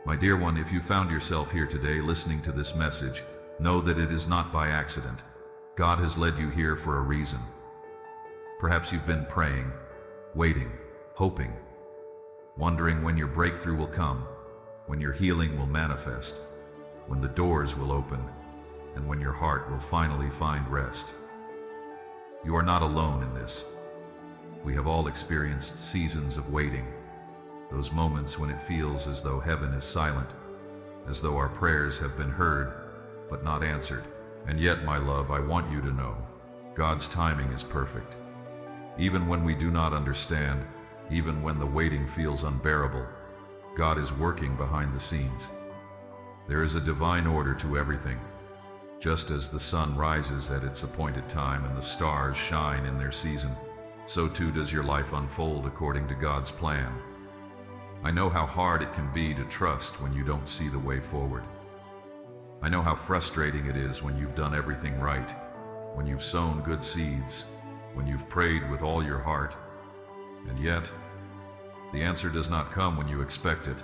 My dear one, if you found yourself here today listening to this message, know that it is not by accident. God has led you here for a reason. Perhaps you've been praying, waiting, hoping, wondering when your breakthrough will come, when your healing will manifest, when the doors will open, and when your heart will finally find rest. You are not alone in this. We have all experienced seasons of waiting, those moments when it feels as though heaven is silent, as though our prayers have been heard but not answered. And yet, my love, I want you to know, God's timing is perfect. Even when we do not understand, even when the waiting feels unbearable, God is working behind the scenes. There is a divine order to everything. Just as the sun rises at its appointed time and the stars shine in their season, so too does your life unfold according to God's plan. I know how hard it can be to trust when you don't see the way forward. I know how frustrating it is when you've done everything right, when you've sown good seeds, when you've prayed with all your heart, and yet, the answer does not come when you expect it.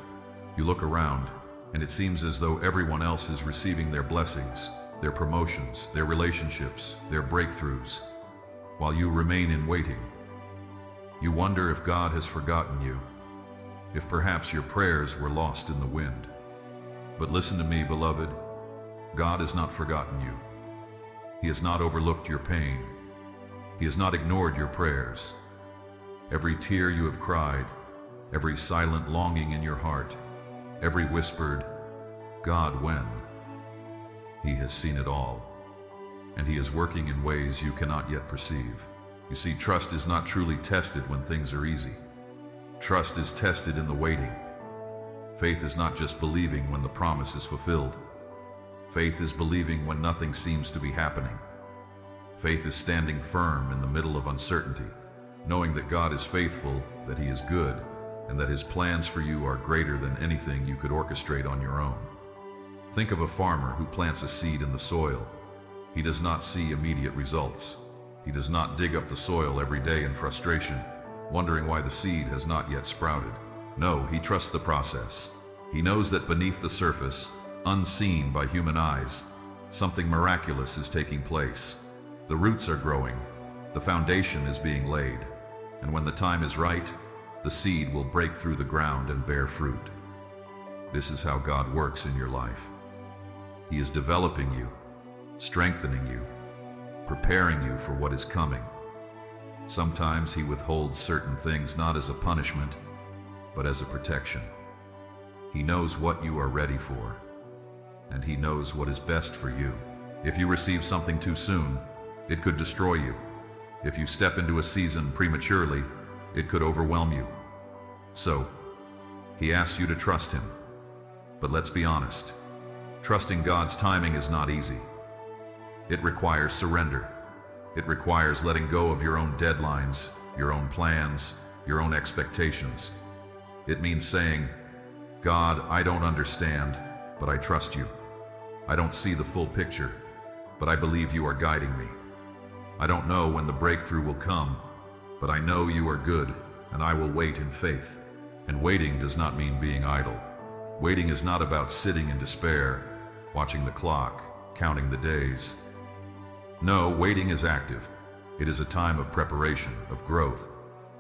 You look around, and it seems as though everyone else is receiving their blessings, their promotions, their relationships, their breakthroughs, while you remain in waiting. You wonder if God has forgotten you, if perhaps your prayers were lost in the wind. But listen to me, beloved. God has not forgotten you. He has not overlooked your pain. He has not ignored your prayers. Every tear you have cried, every silent longing in your heart, every whispered, "God, when?" He has seen it all, and He is working in ways you cannot yet perceive. You see, trust is not truly tested when things are easy. Trust is tested in the waiting. Faith is not just believing when the promise is fulfilled. Faith is believing when nothing seems to be happening. Faith is standing firm in the middle of uncertainty, knowing that God is faithful, that He is good, and that His plans for you are greater than anything you could orchestrate on your own. Think of a farmer who plants a seed in the soil. He does not see immediate results. He does not dig up the soil every day in frustration, wondering why the seed has not yet sprouted. No, he trusts the process. He knows that beneath the surface, unseen by human eyes, something miraculous is taking place. The roots are growing, the foundation is being laid, and when the time is right, the seed will break through the ground and bear fruit. This is how God works in your life. He is developing you, strengthening you, preparing you for what is coming. Sometimes He withholds certain things not as a punishment, but as a protection. He knows what you are ready for, and He knows what is best for you. If you receive something too soon, it could destroy you. If you step into a season prematurely, it could overwhelm you. So, He asks you to trust Him. But let's be honest, trusting God's timing is not easy. It requires surrender. It requires letting go of your own deadlines, your own plans, your own expectations. It means saying, "God, I don't understand, but I trust you. I don't see the full picture, but I believe you are guiding me. I don't know when the breakthrough will come, but I know you are good, and I will wait in faith." And waiting does not mean being idle. Waiting is not about sitting in despair, watching the clock, counting the days. No, waiting is active. It is a time of preparation, of growth,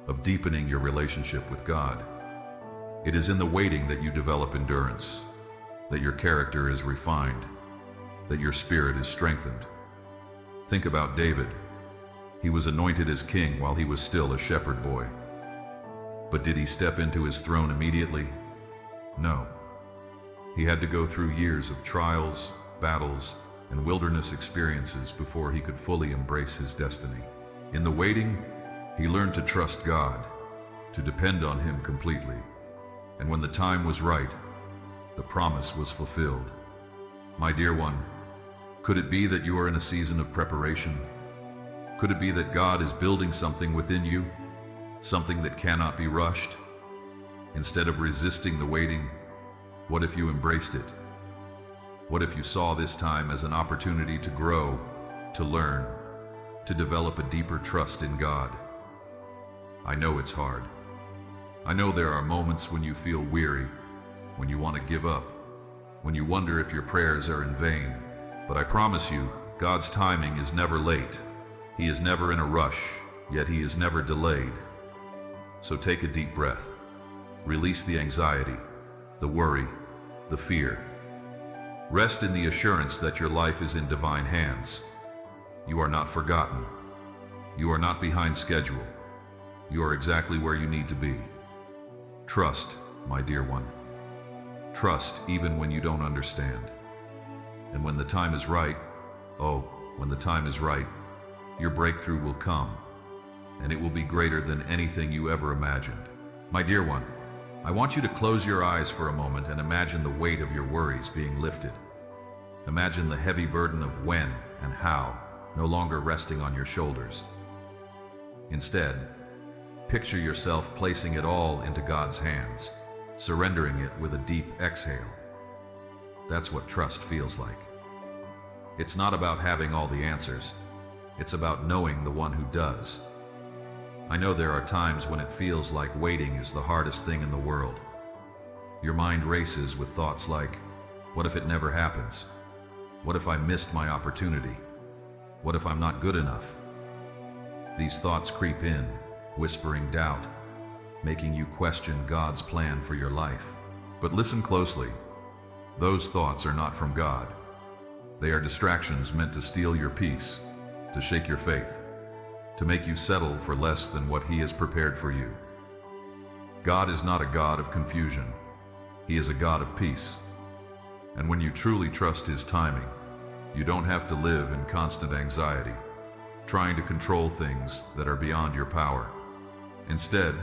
of deepening your relationship with God. It is in the waiting that you develop endurance, that your character is refined, that your spirit is strengthened. Think about David. He was anointed as king while he was still a shepherd boy. But did he step into his throne immediately? No. He had to go through years of trials, battles, and wilderness experiences before he could fully embrace his destiny. In the waiting, he learned to trust God, to depend on Him completely. And when the time was right, the promise was fulfilled. My dear one, could it be that you are in a season of preparation? Could it be that God is building something within you, something that cannot be rushed? Instead of resisting the waiting, what if you embraced it? What if you saw this time as an opportunity to grow, to learn, to develop a deeper trust in God? I know it's hard. I know there are moments when you feel weary, when you want to give up, when you wonder if your prayers are in vain. But I promise you, God's timing is never late. He is never in a rush, yet He is never delayed. So take a deep breath. Release the anxiety, the worry, the fear. Rest in the assurance that your life is in divine hands. You are not forgotten. You are not behind schedule. You are exactly where you need to be. Trust, my dear one. Trust even when you don't understand. And when the time is right, when the time is right, your breakthrough will come, and it will be greater than anything you ever imagined. My dear one, I want you to close your eyes for a moment and imagine the weight of your worries being lifted. Imagine the heavy burden of when and how no longer resting on your shoulders. Instead, picture yourself placing it all into God's hands, surrendering it with a deep exhale. That's what trust feels like. It's not about having all the answers. It's about knowing the one who does. I know there are times when it feels like waiting is the hardest thing in the world. Your mind races with thoughts like, what if it never happens? What if I missed my opportunity? What if I'm not good enough? These thoughts creep in, whispering doubt, making you question God's plan for your life. But listen closely. Those thoughts are not from God. They are distractions meant to steal your peace, to shake your faith, to make you settle for less than what He has prepared for you. God is not a God of confusion. He is a God of peace. And when you truly trust His timing, you don't have to live in constant anxiety, trying to control things that are beyond your power. Instead,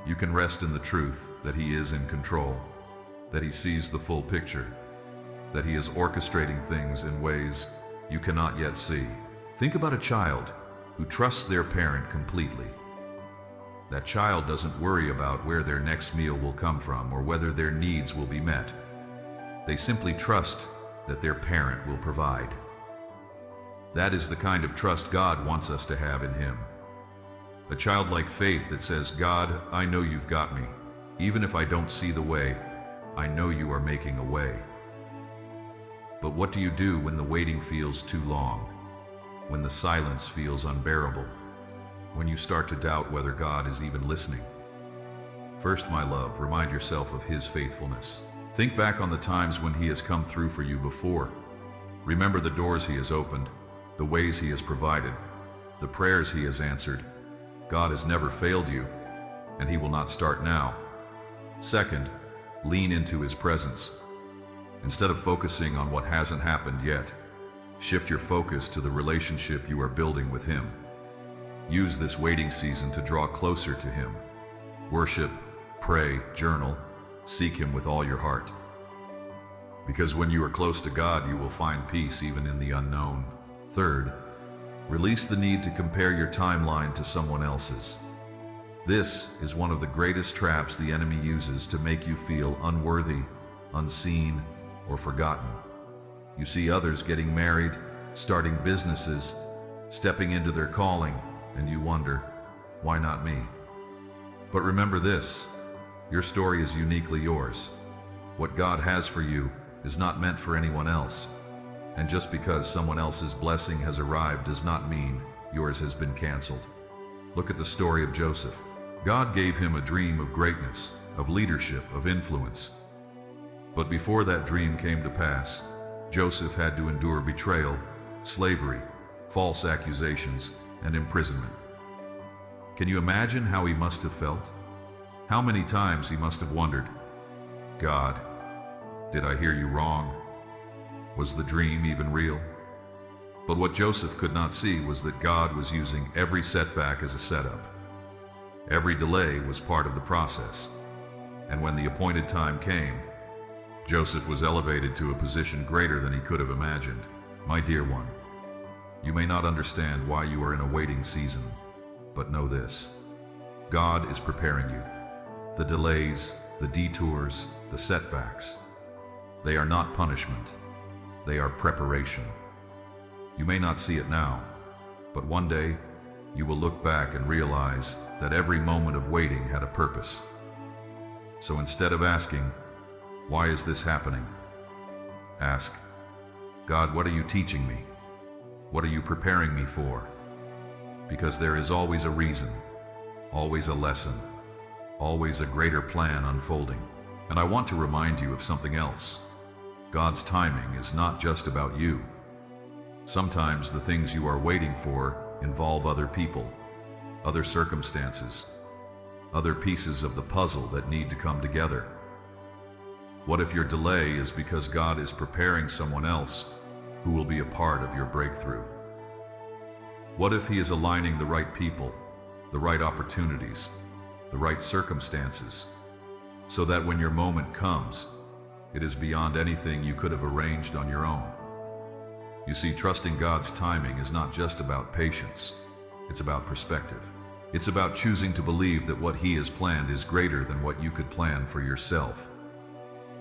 you can rest in the truth that He is in control, that He sees the full picture, that He is orchestrating things in ways you cannot yet see. Think about a child who trusts their parent completely. That child doesn't worry about where their next meal will come from or whether their needs will be met. They simply trust that their parent will provide. That is the kind of trust God wants us to have in Him. A childlike faith that says, God, I know you've got me. Even if I don't see the way, I know you are making a way. But what do you do when the waiting feels too long? When the silence feels unbearable? When you start to doubt whether God is even listening? First, my love, remind yourself of His faithfulness. Think back on the times when He has come through for you before. Remember the doors He has opened, the ways He has provided, the prayers He has answered. God has never failed you, and He will not start now. Second, lean into His presence. Instead of focusing on what hasn't happened yet, shift your focus to the relationship you are building with Him. Use this waiting season to draw closer to Him. Worship, pray, journal, seek Him with all your heart. Because when you are close to God, you will find peace even in the unknown. Third, release the need to compare your timeline to someone else's. This is one of the greatest traps the enemy uses to make you feel unworthy, unseen, or forgotten. You see others getting married, starting businesses, stepping into their calling, and you wonder, why not me? But remember this, your story is uniquely yours. What God has for you is not meant for anyone else. And just because someone else's blessing has arrived does not mean yours has been canceled. Look at the story of Joseph. God gave him a dream of greatness, of leadership, of influence. But before that dream came to pass, Joseph had to endure betrayal, slavery, false accusations, and imprisonment. Can you imagine how he must have felt? How many times he must have wondered, God, did I hear you wrong? Was the dream even real? But what Joseph could not see was that God was using every setback as a setup. Every delay was part of the process. And when the appointed time came, Joseph was elevated to a position greater than he could have imagined. My dear one, you may not understand why you are in a waiting season, but know this. God is preparing you. The delays, the detours, the setbacks, they are not punishment. They are preparation. You may not see it now, but one day you will look back and realize that every moment of waiting had a purpose. So instead of asking, Why is this happening? Ask, God, what are you teaching me? What are you preparing me for? Because there is always a reason, always a lesson, always a greater plan unfolding. And I want to remind you of something else. God's timing is not just about you. Sometimes the things you are waiting for involve other people, other circumstances, other pieces of the puzzle that need to come together. What if your delay is because God is preparing someone else who will be a part of your breakthrough? What if He is aligning the right people, the right opportunities, the right circumstances, so that when your moment comes, it is beyond anything you could have arranged on your own? You see, trusting God's timing is not just about patience, it's about perspective. It's about choosing to believe that what He has planned is greater than what you could plan for yourself.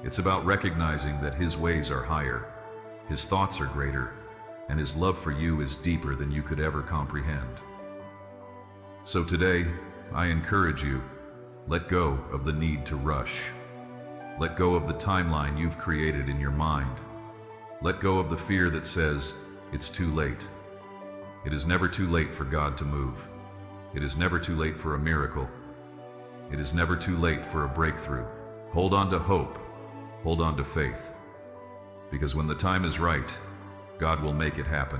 It's about recognizing that His ways are higher, His thoughts are greater, and His love for you is deeper than you could ever comprehend. So today, I encourage you, let go of the need to rush. Let go of the timeline you've created in your mind. Let go of the fear that says, it's too late. It is never too late for God to move. It is never too late for a miracle. It is never too late for a breakthrough. Hold on to hope. Hold on to faith. Because when the time is right, God will make it happen.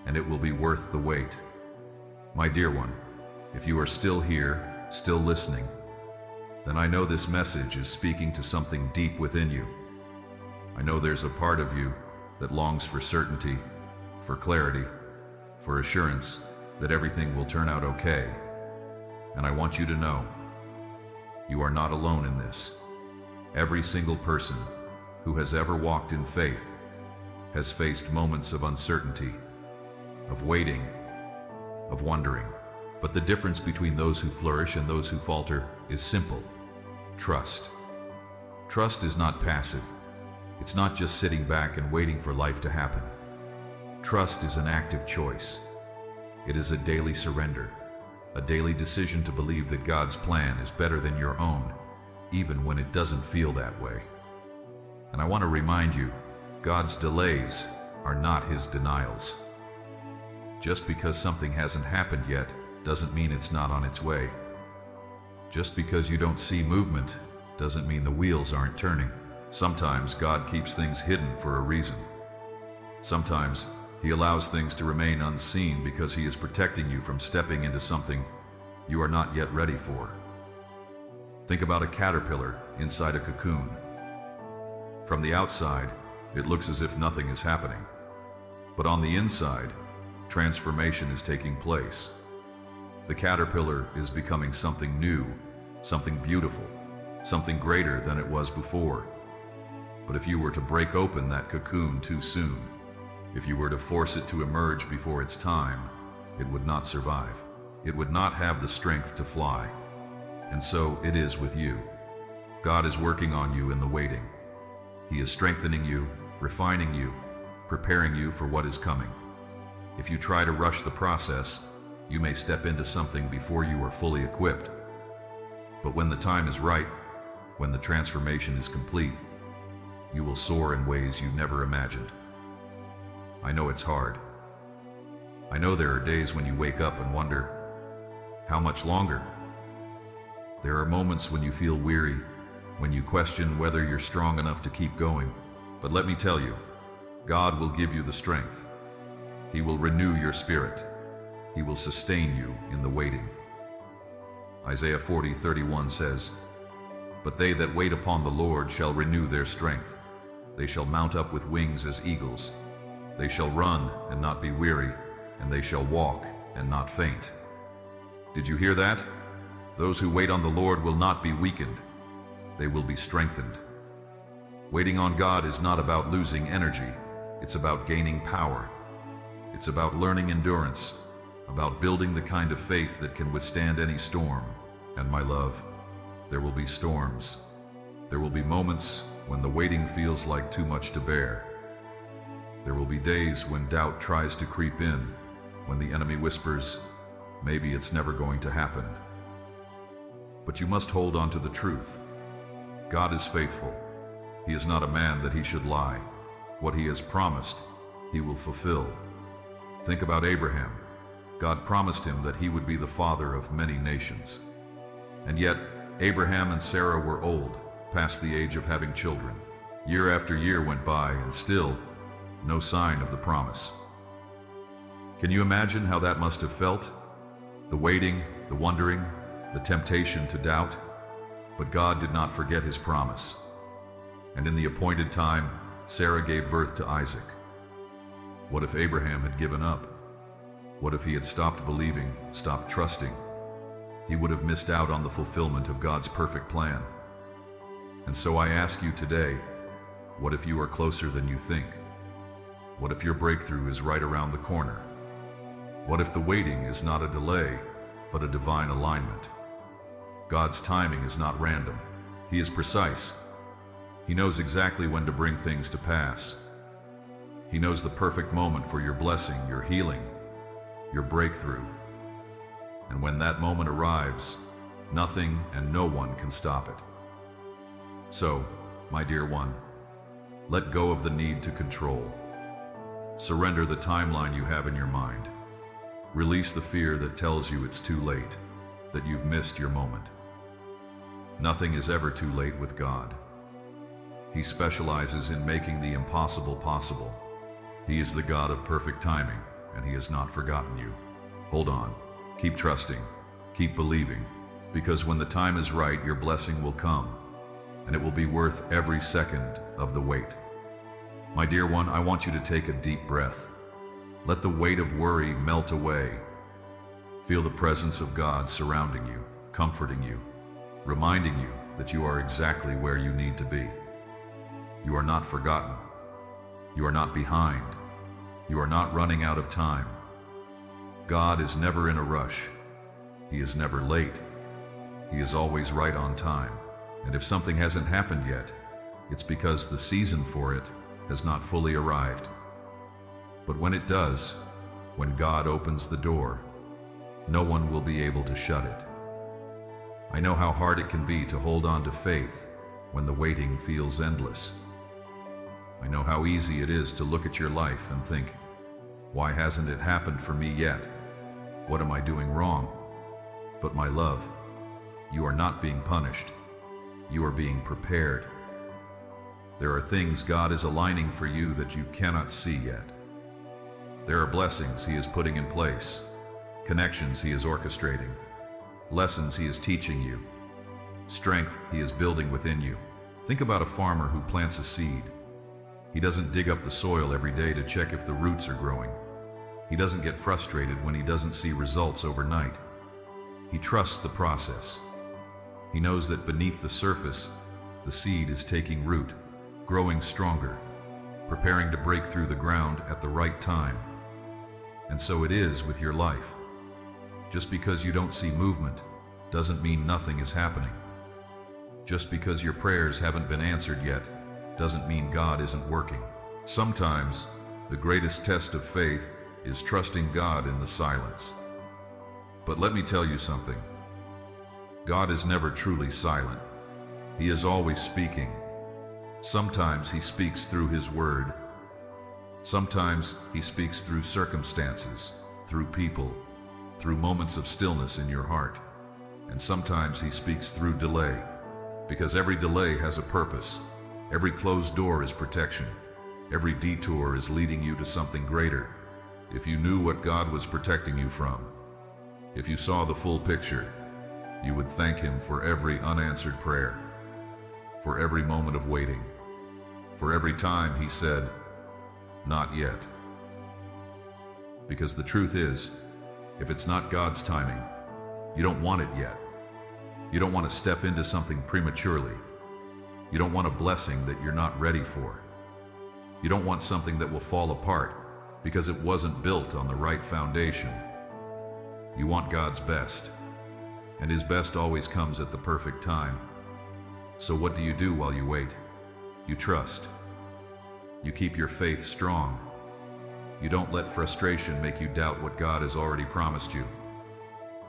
And it will be worth the wait. My dear one, if you are still here, still listening, then I know this message is speaking to something deep within you. I know there's a part of you that longs for certainty, for clarity, for assurance that everything will turn out okay. And I want you to know, you are not alone in this. Every single person who has ever walked in faith has faced moments of uncertainty, of waiting, of wondering. But the difference between those who flourish and those who falter is simple: trust. Trust is not passive. It's not just sitting back and waiting for life to happen. Trust is an active choice. It is a daily surrender, a daily decision to believe that God's plan is better than your own, even when it doesn't feel that way. And I want to remind you, God's delays are not His denials. Just because something hasn't happened yet doesn't mean it's not on its way. Just because you don't see movement doesn't mean the wheels aren't turning. Sometimes God keeps things hidden for a reason. Sometimes He allows things to remain unseen because He is protecting you from stepping into something you are not yet ready for. Think about a caterpillar inside a cocoon. From the outside, it looks as if nothing is happening. But on the inside, transformation is taking place. The caterpillar is becoming something new, something beautiful, something greater than it was before. But if you were to break open that cocoon too soon, if you were to force it to emerge before its time, it would not survive. It would not have the strength to fly. And so it is with you. God is working on you in the waiting. He is strengthening you, refining you, preparing you for what is coming. If you try to rush the process, you may step into something before you are fully equipped. But when the time is right, when the transformation is complete, you will soar in ways you never imagined. I know it's hard. I know there are days when you wake up and wonder, how much longer? There are moments when you feel weary, when you question whether you're strong enough to keep going. But let me tell you, God will give you the strength. He will renew your spirit. He will sustain you in the waiting. Isaiah 40:31 says, "But they that wait upon the Lord shall renew their strength. They shall mount up with wings as eagles. They shall run and not be weary, and they shall walk and not faint." Did you hear that? Those who wait on the Lord will not be weakened. They will be strengthened. Waiting on God is not about losing energy. It's about gaining power. It's about learning endurance, about building the kind of faith that can withstand any storm. And my love, there will be storms. There will be moments when the waiting feels like too much to bear. There will be days when doubt tries to creep in, when the enemy whispers, maybe it's never going to happen. But you must hold on to the truth. God is faithful. He is not a man that he should lie. What he has promised, he will fulfill. Think about Abraham. God promised him that he would be the father of many nations. And yet, Abraham and Sarah were old, past the age of having children. Year after year went by, and still, no sign of the promise. Can you imagine how that must have felt? The waiting, the wondering, the temptation to doubt. But God did not forget his promise. And in the appointed time, Sarah gave birth to Isaac. What if Abraham had given up? What if he had stopped believing, stopped trusting? He would have missed out on the fulfillment of God's perfect plan. And so I ask you today, what if you are closer than you think? What if your breakthrough is right around the corner? What if the waiting is not a delay, but a divine alignment? God's timing is not random. He is precise. He knows exactly when to bring things to pass. He knows the perfect moment for your blessing, your healing, your breakthrough. And when that moment arrives, nothing and no one can stop it. So, my dear one, let go of the need to control. Surrender the timeline you have in your mind. Release the fear that tells you it's too late, that you've missed your moment. Nothing is ever too late with God. He specializes in making the impossible possible. He is the God of perfect timing, and he has not forgotten you. Hold on, keep trusting, keep believing, because when the time is right, your blessing will come, and it will be worth every second of the wait. My dear one, I want you to take a deep breath. Let the weight of worry melt away. Feel the presence of God surrounding you, comforting you, reminding you that you are exactly where you need to be. You are not forgotten. You are not behind. You are not running out of time. God is never in a rush. He is never late. He is always right on time. And if something hasn't happened yet, it's because the season for it has not fully arrived. But when it does, when God opens the door, no one will be able to shut it. I know how hard it can be to hold on to faith when the waiting feels endless. I know how easy it is to look at your life and think, why hasn't it happened for me yet? What am I doing wrong? But my love, you are not being punished. You are being prepared. There are things God is aligning for you that you cannot see yet. There are blessings he is putting in place, connections he is orchestrating, lessons he is teaching you, strength he is building within you. Think about a farmer who plants a seed. He doesn't dig up the soil every day to check if the roots are growing. He doesn't get frustrated when he doesn't see results overnight. He trusts the process. He knows that beneath the surface, the seed is taking root, growing stronger, preparing to break through the ground at the right time. And so it is with your life. Just because you don't see movement doesn't mean nothing is happening. Just because your prayers haven't been answered yet doesn't mean God isn't working. Sometimes the greatest test of faith is trusting God in the silence. But let me tell you something. God is never truly silent. He is always speaking. Sometimes he speaks through his word. Sometimes he speaks through circumstances, through people, through moments of stillness in your heart. And sometimes he speaks through delay, because every delay has a purpose. Every closed door is protection. Every detour is leading you to something greater. If you knew what God was protecting you from, if you saw the full picture, you would thank him for every unanswered prayer, for every moment of waiting, for every time he said, "Not yet." Because the truth is, if it's not God's timing, you don't want it yet. You don't want to step into something prematurely. You don't want a blessing that you're not ready for. You don't want something that will fall apart because it wasn't built on the right foundation. You want God's best, and his best always comes at the perfect time. So what do you do while you wait? You trust. You keep your faith strong. You don't let frustration make you doubt what God has already promised you.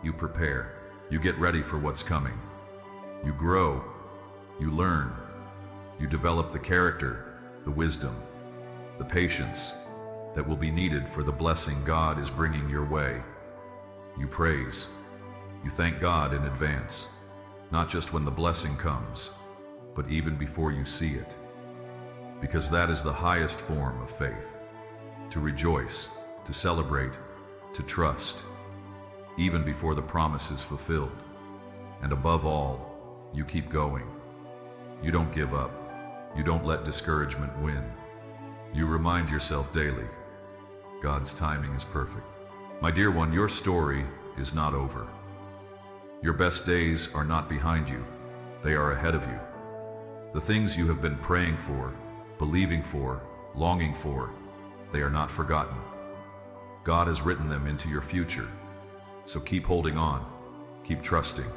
You prepare. You get ready for what's coming. You grow. You learn. You develop the character, the wisdom, the patience that will be needed for the blessing God is bringing your way. You praise. You thank God in advance, not just when the blessing comes, but even before you see it. Because that is the highest form of faith. To rejoice, to celebrate, to trust, even before the promise is fulfilled. And above all, you keep going. You don't give up. You don't let discouragement win. You remind yourself daily, God's timing is perfect. My dear one, your story is not over. Your best days are not behind you. They are ahead of you. The things you have been praying for, believing for, longing for, they are not forgotten. God has written them into your future. So keep holding on, keep trusting,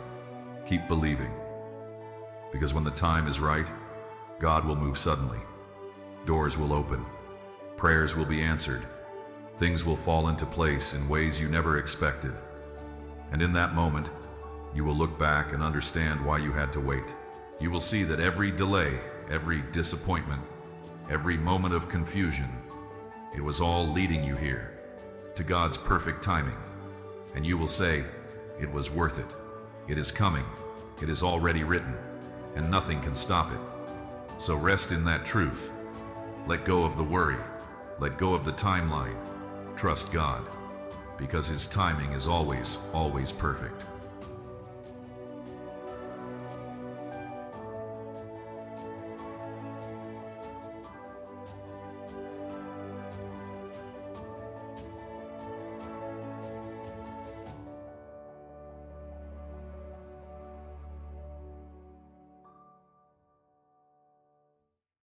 keep believing. Because when the time is right, God will move suddenly. Doors will open. Prayers will be answered. Things will fall into place in ways you never expected. And in that moment, you will look back and understand why you had to wait. You will see that every delay, every disappointment, every moment of confusion, it was all leading you here, to God's perfect timing. And you will say, it was worth it. It is coming. It is already written, and nothing can stop it. So rest in that truth. Let go of the worry. Let go of the timeline. Trust God, because His timing is always, always perfect.